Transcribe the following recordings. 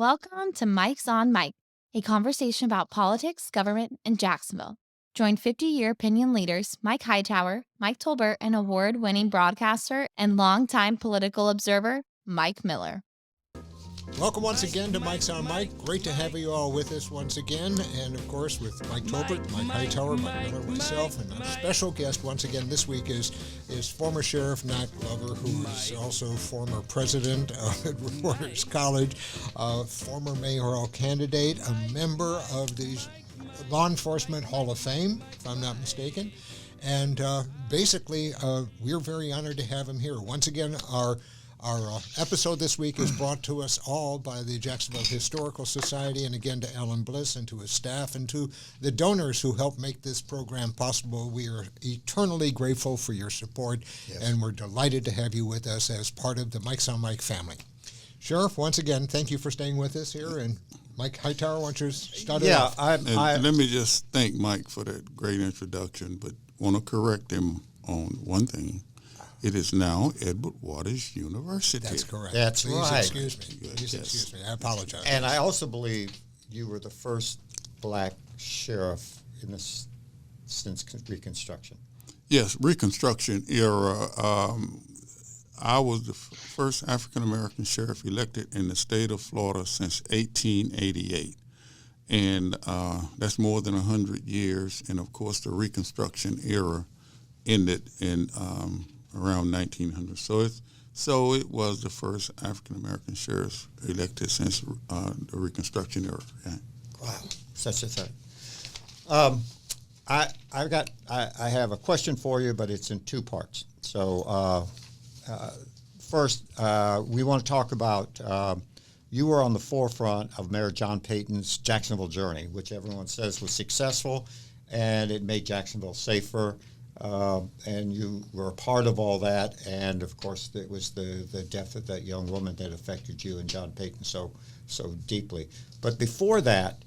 Welcome to Mike's on Mike, a conversation about politics, government, and Jacksonville. Join 50-year opinion leaders Mike Hightower, Mike Tolbert, and award-winning broadcaster and longtime political observer, Mike Miller. Welcome once again to Mike's on Mike. Great to have you all with us once again. And of course, with Mike Tolbert, Mike Hightower, Mike Miller, myself, and our special guest once again this week is former Sheriff Nat Glover, who is also former president of Reporters College, former mayoral candidate, a member of the Law Enforcement Hall of Fame, if I'm not mistaken. And basically, we're very honored to have him here. Once again, Our episode this week is brought to us all by the Jacksonville Historical Society, and again to Alan Bliss and to his staff and to the donors who helped make this program possible. We are eternally grateful for your support, and we're delighted to have you with us as part of the Mike's on Mike family. Sheriff, once again, thank you for staying with us here, and Mike Hightower, why don't you start it off? Let me just thank Mike for that great introduction, but want to correct him on one thing. It is now Edward Waters University. That's correct. That's Please right. Excuse me. Please excuse me. I apologize. And I also believe you were the first black sheriff in this since Reconstruction. Yes, Reconstruction era. I was the first African-American sheriff elected in the state of Florida since 1888. And that's more than 100 years. And, of course, the Reconstruction era ended in around 1900. So it was the first African-American sheriff elected since the Reconstruction era. Yeah. Wow, such a thing. I have a question for you, but it's in two parts. So first, we want to talk about you were on the forefront of Mayor John Payton's Jacksonville Journey, which everyone says was successful, and it made Jacksonville safer. And you were a part of all that, and of course it was the death of that young woman that affected you and John Payton so deeply. But before that,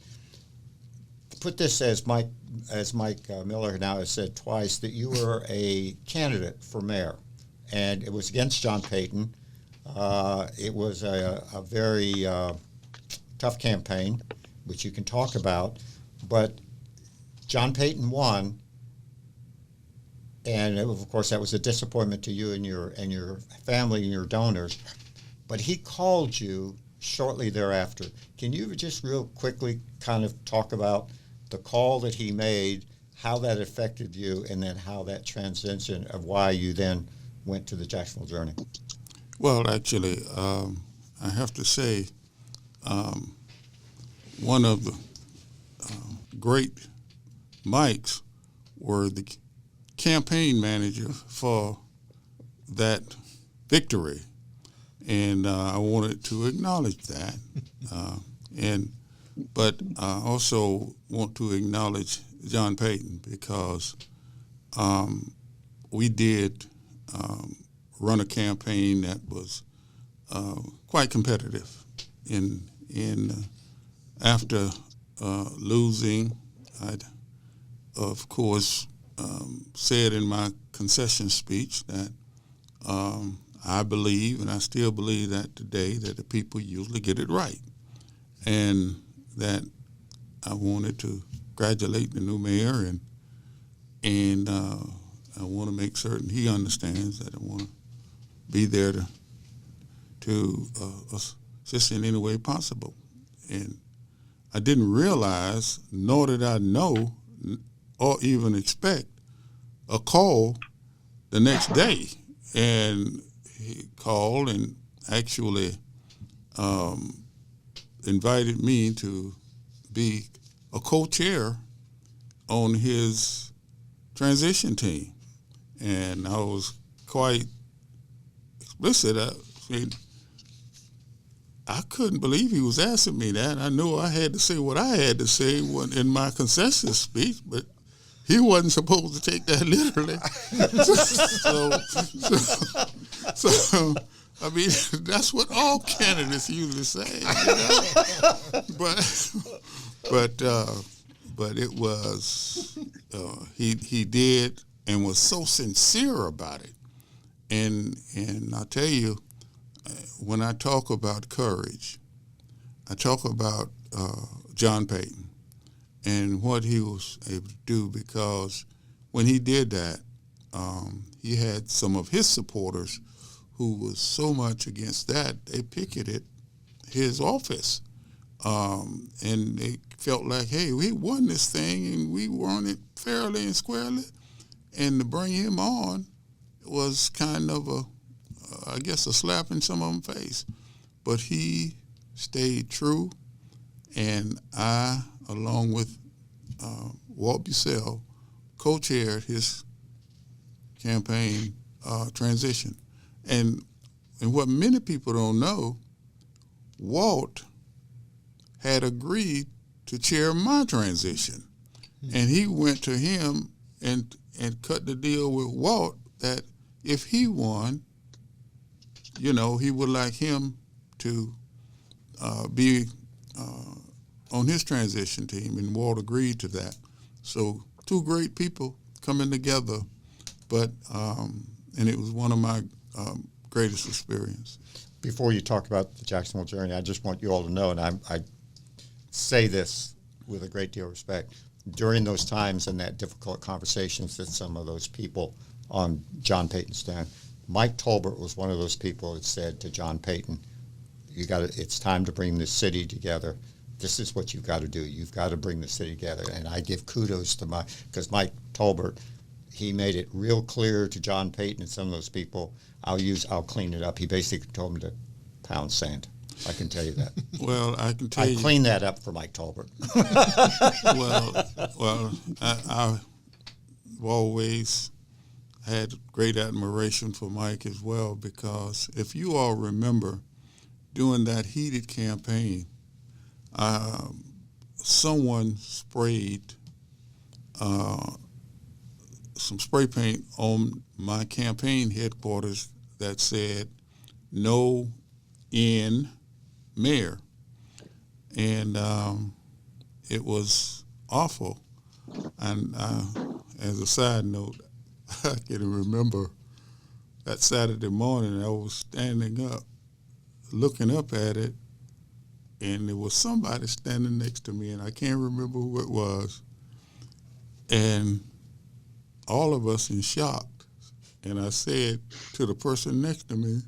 put this as Mike Miller now has said twice, that you were a candidate for mayor, and it was against John Payton. It was a very tough campaign, which you can talk about, but John Payton won. And of course, that was a disappointment to you and your family and your donors. But he called you shortly thereafter. Can you just real quickly kind of talk about the call that he made, how that affected you, and then how that transition of why you then went to the Jacksonville Journey? Well, actually, I have to say, one of the great Mikes were the campaign manager for that victory, and I wanted to acknowledge that. But I also want to acknowledge John Payton, because we did run a campaign that was quite competitive. After losing, I, of course, said in my concession speech that I believe, and I still believe that today, that the people usually get it right, and that I wanted to congratulate the new mayor, and I want to make certain he understands that I want to be there to assist in any way possible. And I didn't realize, nor did I know or even expect a call the next day. And he called and actually invited me to be a co-chair on his transition team. And I was quite explicit. I couldn't believe he was asking me that. I knew I had to say what I had to say in my concession speech, but he wasn't supposed to take that literally. So I mean, that's what all candidates usually say. But it was he did and was so sincere about it. And I tell you, when I talk about courage, I talk about John Payton and what he was able to do, because when he did that, he had some of his supporters who was so much against that, they picketed his office. And they felt like, hey, we won this thing and we won it fairly and squarely. And to bring him on was kind of I guess, a slap in some of them face. But he stayed true, and I, along with Walt Bussell, co-chaired his campaign transition. And what many people don't know, Walt had agreed to chair my transition. And he went to him and cut the deal with Walt that if he won, he would like him to be on his transition team, and Walt agreed to that. So two great people coming together, but and it was one of my greatest experiences. Before you talk about the Jacksonville Journey, I just want you all to know, and I say this with a great deal of respect, during those times and that difficult conversations that some of those people on John Payton's stand, Mike Tolbert was one of those people that said to John Payton, it's time to bring this city together. This is what you've got to do. You've got to bring the city together. And I give kudos to because Mike Tolbert, he made it real clear to John Payton and some of those people, I'll clean it up. He basically told me to pound sand. I can tell you that. Well, I can tell you. I cleaned that up for Mike Tolbert. I've always had great admiration for Mike as well, because if you all remember, during that heated campaign, someone sprayed some spray paint on my campaign headquarters that said, "No in mayor." And it was awful. And as a side note, I can remember that Saturday morning I was standing up, looking up at it, and there was somebody standing next to me, and I can't remember who it was. And all of us in shock. And I said to the person next to me,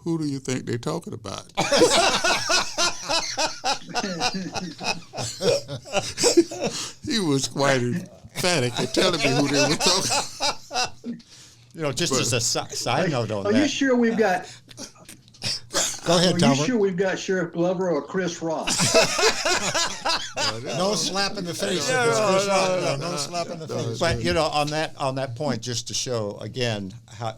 "Who do you think they're talking about?" He was quite emphatic in telling me who they were talking. Just as a side note on that. Are you sure we've got? Go ahead, Are Talbot. you sure we've got Sheriff Glover or Chris Ross? No slap in the face. No slap in the face. But on that point, just to show again how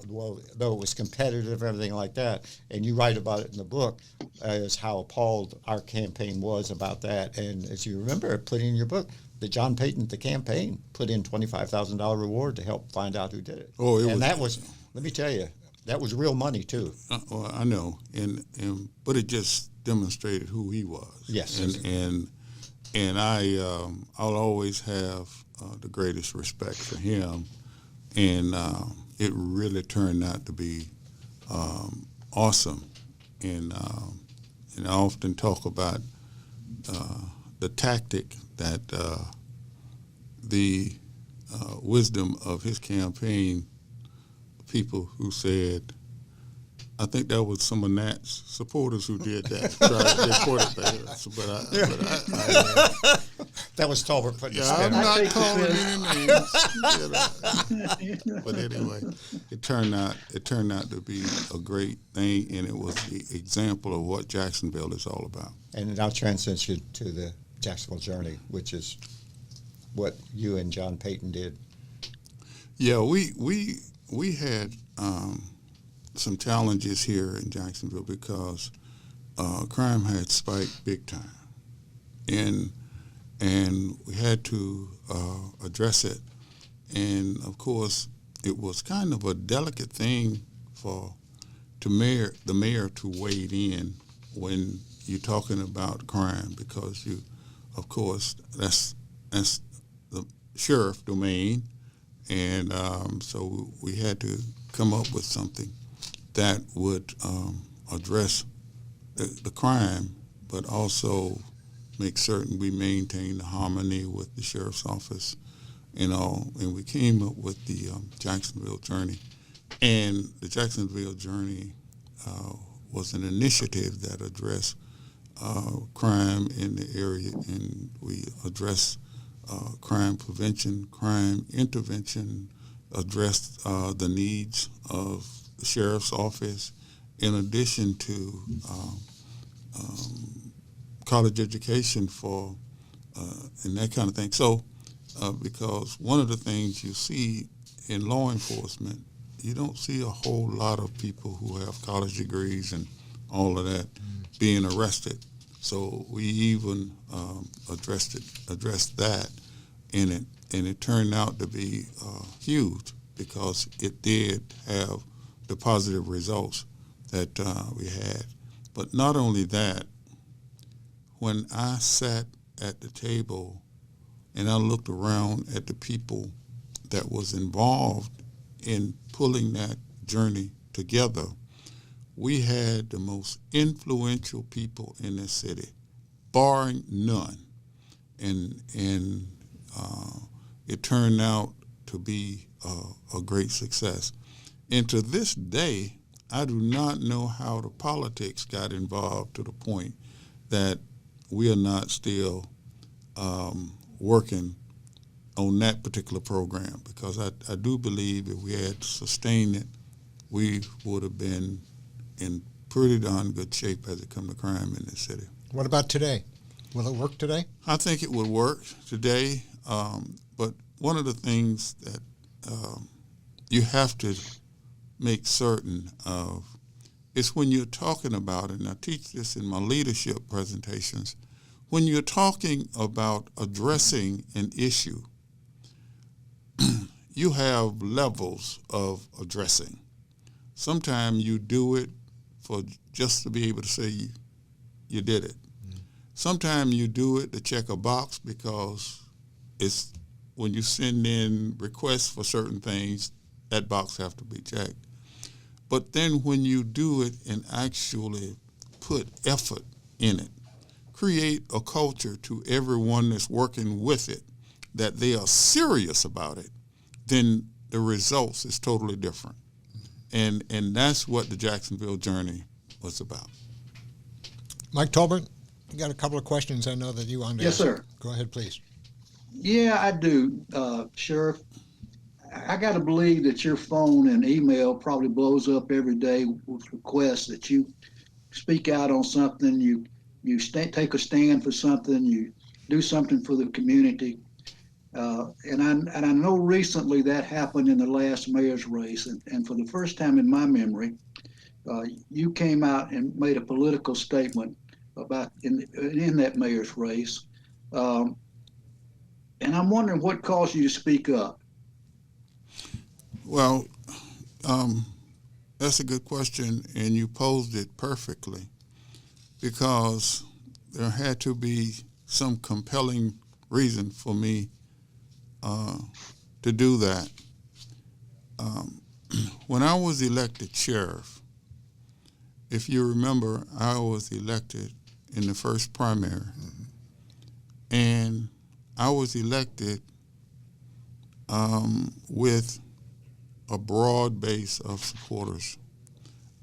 though it was competitive and everything like that, and you write about it in the book, is how appalled our campaign was about that. And as you remember, put in your book that John Payton, the campaign, put in $25,000 reward to help find out who did it. That was, let me tell you, that was real money too. Well, I know, but it just demonstrated who he was. Yes, and I'll always have the greatest respect for him, and it really turned out to be awesome. And I often talk about the tactic that the wisdom of his campaign. People who said, I think that was some of Nat's supporters who did that. That was Tolbert putting his I'm spin on not it. calling any names. But anyway, it turned out to be a great thing, and it was the example of what Jacksonville is all about. And it now transcends you to the Jacksonville Journey, which is what you and John Payton did. Yeah, we had some challenges here in Jacksonville because crime had spiked big time, and we had to address it. And of course, it was kind of a delicate thing for the mayor to wade in when you're talking about crime, because of course, that's the sheriff domain. And so we had to come up with something that would address the crime but also make certain we maintain the harmony with the sheriff's office and all. And we came up with the Jacksonville Journey. And the Jacksonville Journey was an initiative that addressed crime in the area, and we addressed crime prevention, crime intervention, addressed the needs of the sheriff's office, in addition to college education for and that kind of thing. So, because one of the things you see in law enforcement, you don't see a whole lot of people who have college degrees and all of that being arrested. So we even addressed that in it, and it turned out to be huge because it did have the positive results that we had. But not only that, when I sat at the table and I looked around at the people that was involved in pulling that journey together, we had the most influential people in this city, barring none. And it turned out to be a great success. And to this day, I do not know how the politics got involved to the point that we are not still working on that particular program, because I do believe if we had sustained it, we would have been in pretty darn good shape as it comes to crime in this city. What about today? Will it work today? I think it would work today, but one of the things that you have to make certain of is when you're talking about, and I teach this in my leadership presentations, when you're talking about addressing an issue, you have levels of addressing. Sometimes you do it for just to be able to say you did it. Sometimes you do it to check a box because it's when you send in requests for certain things, that box have to be checked. But then when you do it and actually put effort in it, create a culture to everyone that's working with it, that they are serious about it, then the results is totally different. And that's what the Jacksonville Journey was about. Mike Tolbert, you got a couple of questions I know that you wanted to Yes, ask. sir. Go ahead, please. Yeah, I do, Sheriff. I got to believe that your phone and email probably blows up every day with requests that you speak out on something, you take a stand for something, you do something for the community. And I know recently that happened in the last mayor's race, and for the first time in my memory, you came out and made a political statement about in that mayor's race. And I'm wondering what caused you to speak up. Well, that's a good question, and you posed it perfectly, because there had to be some compelling reason for me to do that. When I was elected sheriff, if you remember, I was elected in the first primary, and I was elected with a broad base of supporters.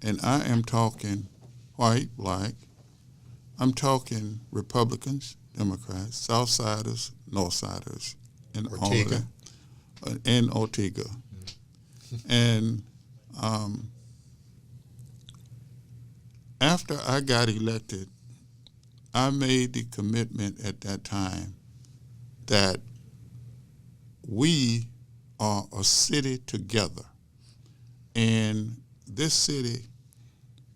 And I am talking white, black, I'm talking Republicans, Democrats, Southsiders, Northsiders, and all of Ortega. that. And Ortega. And after I got elected, I made the commitment at that time that we are a city together, and this city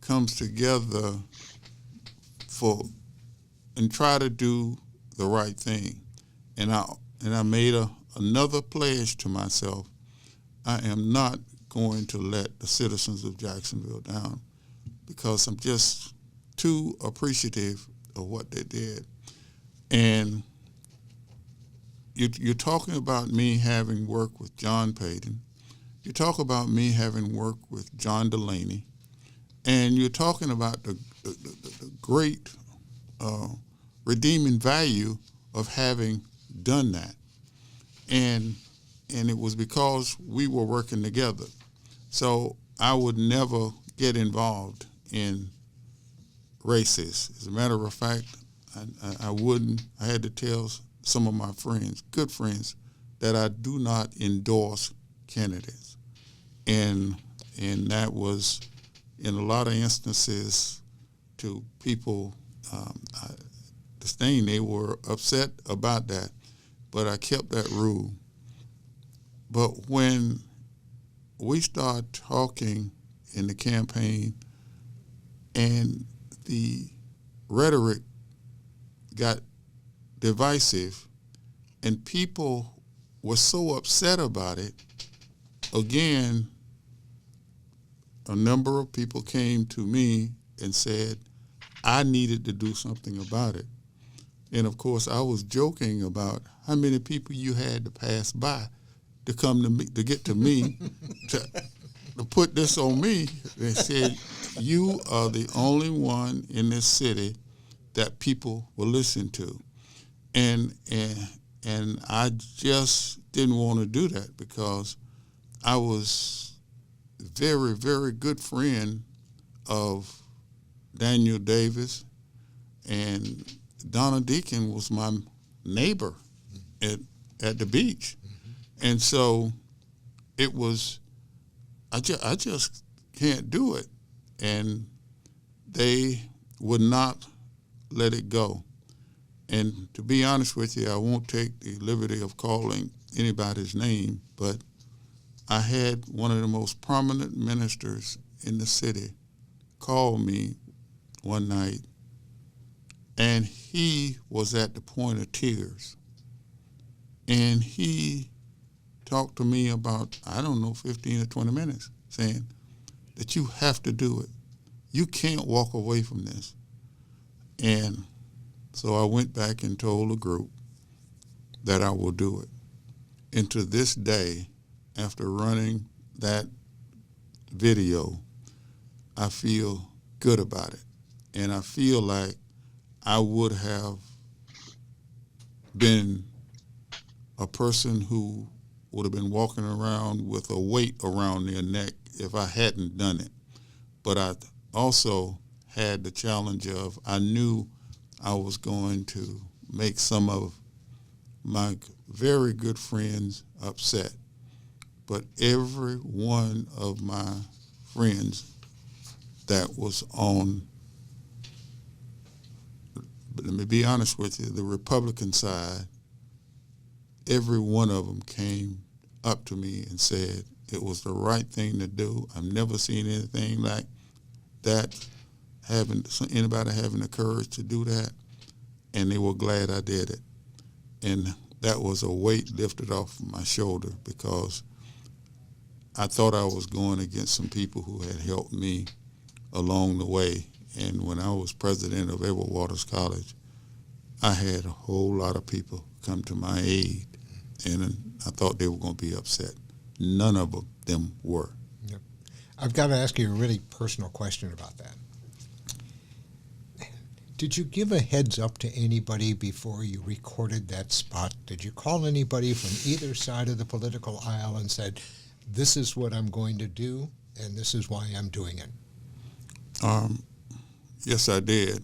comes together and try to do the right thing. And I made another pledge to myself. I am not going to let the citizens of Jacksonville down, because I'm just too appreciative of what they did. And you're talking about me having worked with John Payton. You talk about me having worked with John Delaney. And you're talking about the great redeeming value of having done that. And it was because we were working together. So I would never get involved in races. As a matter of fact, I wouldn't. I had to tell some of my friends, good friends, that I do not endorse candidates. And that was, in a lot of instances, to people, they were upset about that, but I kept that rule. But when we started talking in the campaign and the rhetoric got divisive and people were so upset about it, again, a number of people came to me and said I needed to do something about it. And of course, I was joking about how many people you had to pass by to come to me, to get to me, to put this on me. They said, you are the only one in this city that people will listen to. And I just didn't want to do that because I was very, very good friend of Daniel Davis, and Donna Deacon was my neighbor at the beach. Mm-hmm. And so it was, I just can't do it. And they would not let it go. And to be honest with you, I won't take the liberty of calling anybody's name, but I had one of the most prominent ministers in the city call me one night, and he was at the point of tears. And he talked to me about, 15 or 20 minutes, saying that you have to do it. You can't walk away from this. And so I went back and told the group that I will do it. And to this day, after running that video, I feel good about it. And I feel like I would have been a person who would have been walking around with a weight around their neck if I hadn't done it. But I also had the challenge of, I knew I was going to make some of my very good friends upset. But every one of my friends that was on, let me be honest with you, the Republican side, every one of them came up to me and said it was the right thing to do. I've never seen anything like that, anybody having the courage to do that, and they were glad I did it. And that was a weight lifted off my shoulder because I thought I was going against some people who had helped me along the way. And when I was president of Edward Waters College, I had a whole lot of people come to my aid, and I thought they were going to be upset. None of them were. Yep. I've got to ask you a really personal question about that. Did you give a heads up to anybody before you recorded that spot? Did you call anybody from either side of the political aisle and said, this is what I'm going to do, and this is why I'm doing it? Yes, I did.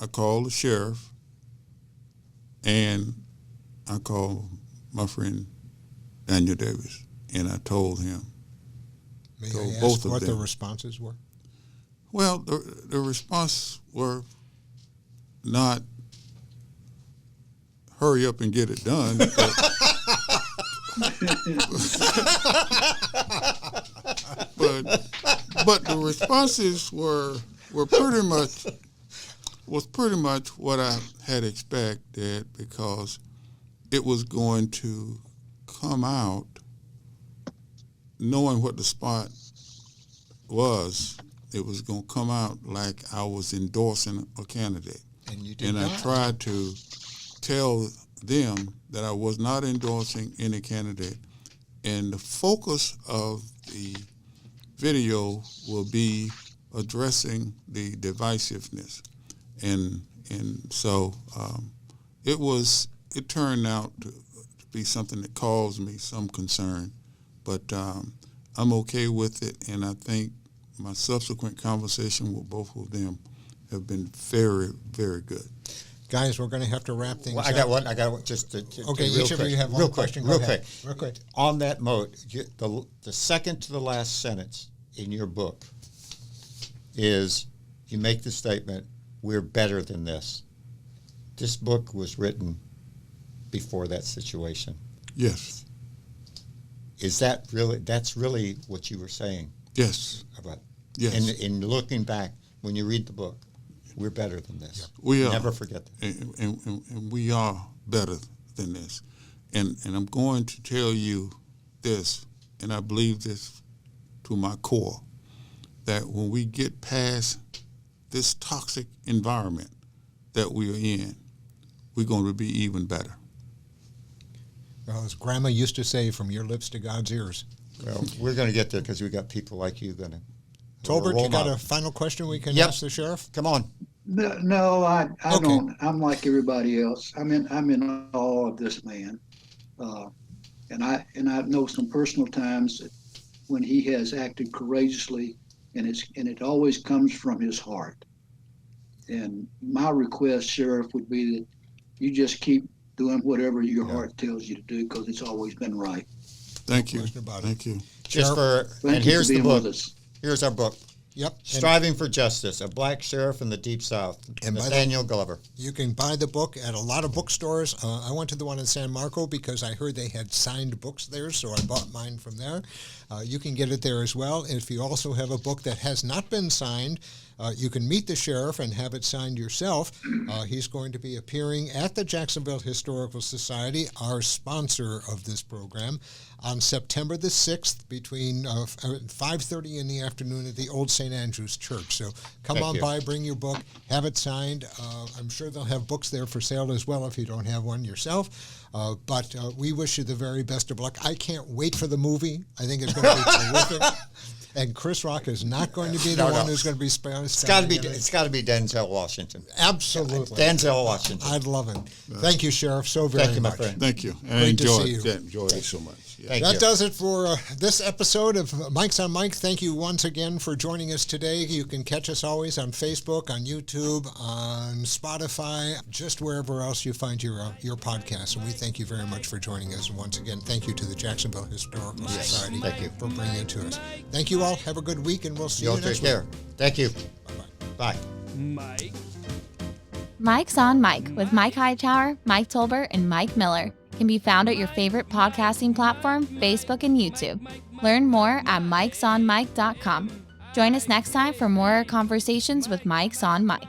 I called the sheriff, and I called my friend Daniel Davis, and I told him. May I ask what the responses were? Well, the response were not hurry up and get it done. But the responses were pretty much what I had expected, because it was going to come out, knowing what the spot was, it was going to come out like I was endorsing a candidate. And you did and not. I tried to tell them that I was not endorsing any candidate, and the focus of the video will be addressing the divisiveness. And And so it turned out to be something that caused me some concern, but I'm okay with it, and I think my subsequent conversation with both of them have been very, very good. Guys, we're going to have to wrap things Well, up. I got one. Just Okay, each of you have one question. Go Real ahead. quick. Real quick. On that note, the second to the last sentence in your book is you make the statement, "We're better than this." This book was written before that situation. Yes. Is that really? That's really what you were saying Yes. about. Yes. And in looking back, when you read the book, we're better than this. We are. Never forget that. And we are better than this. And I'm going to tell you this, and I believe this to my core, that when we get past this toxic environment that we are in, we're going to be even better. Well, as Grandma used to say, from your lips to God's ears. Well, we're going to get there because we got people like you going to. Tolbert, you got a final question we can Yep. ask the sheriff? Come on. No, I Okay. don't. I'm like everybody else. I'm in awe of this man, and I know some personal times when he has acted courageously, and it always comes from his heart. And my request, Sheriff, would be that you just keep doing whatever your heart tells you to do, because it's always been right. Thank you. question about it. Thank you. Just Sheriff, for, Thank and you here's for the being book. with us. Here's our book. Yep. And Striving for Justice, a Black Sheriff in the Deep South. And by the- Nathaniel Glover. you can buy the book at a lot of bookstores. I went to the one in San Marco because I heard they had signed books there, so I bought mine from there. You can get it there as well. If you also have a book that has not been signed, you can meet the sheriff and have it signed yourself. He's going to be appearing at the Jacksonville Historical Society, our sponsor of this program, on September the 6th between 5:30 in the afternoon at the Old St. Andrew's Church. So come Thank on you. by, bring your book, have it signed. I'm sure they'll have books there for sale as well if you don't have one yourself. But we wish you the very best of luck. I can't wait for the movie. I think it's going to be terrific. And Chris Rock is not going to be the one who's going to be It's got to be. It's got to be Denzel Washington. Absolutely. Denzel Washington. I'd love it. Thank you, Sheriff, so very Thank you, my much. friend. Thank you. And I Great to see you. enjoyed it so much. Yeah. Thank That you. does it for this episode of Mike's on Mike. Thank you once again for joining us today. You can catch us always on Facebook, on YouTube, on Spotify, just wherever else you find your podcasts. And we thank you very much for joining us. And once again, thank you to the Jacksonville Historical Society thank you. for bringing it to us. Thank you all. Have a good week, and we'll see Y'all you next take week. care. Thank you. Bye-bye. Bye. Mike's on Mike with Mike Hightower, Mike Tolbert, and Mike Miller can be found at your favorite podcasting platform, Facebook and YouTube. Learn more at mikesonmike.com. Join us next time for more conversations with Mike's on Mike.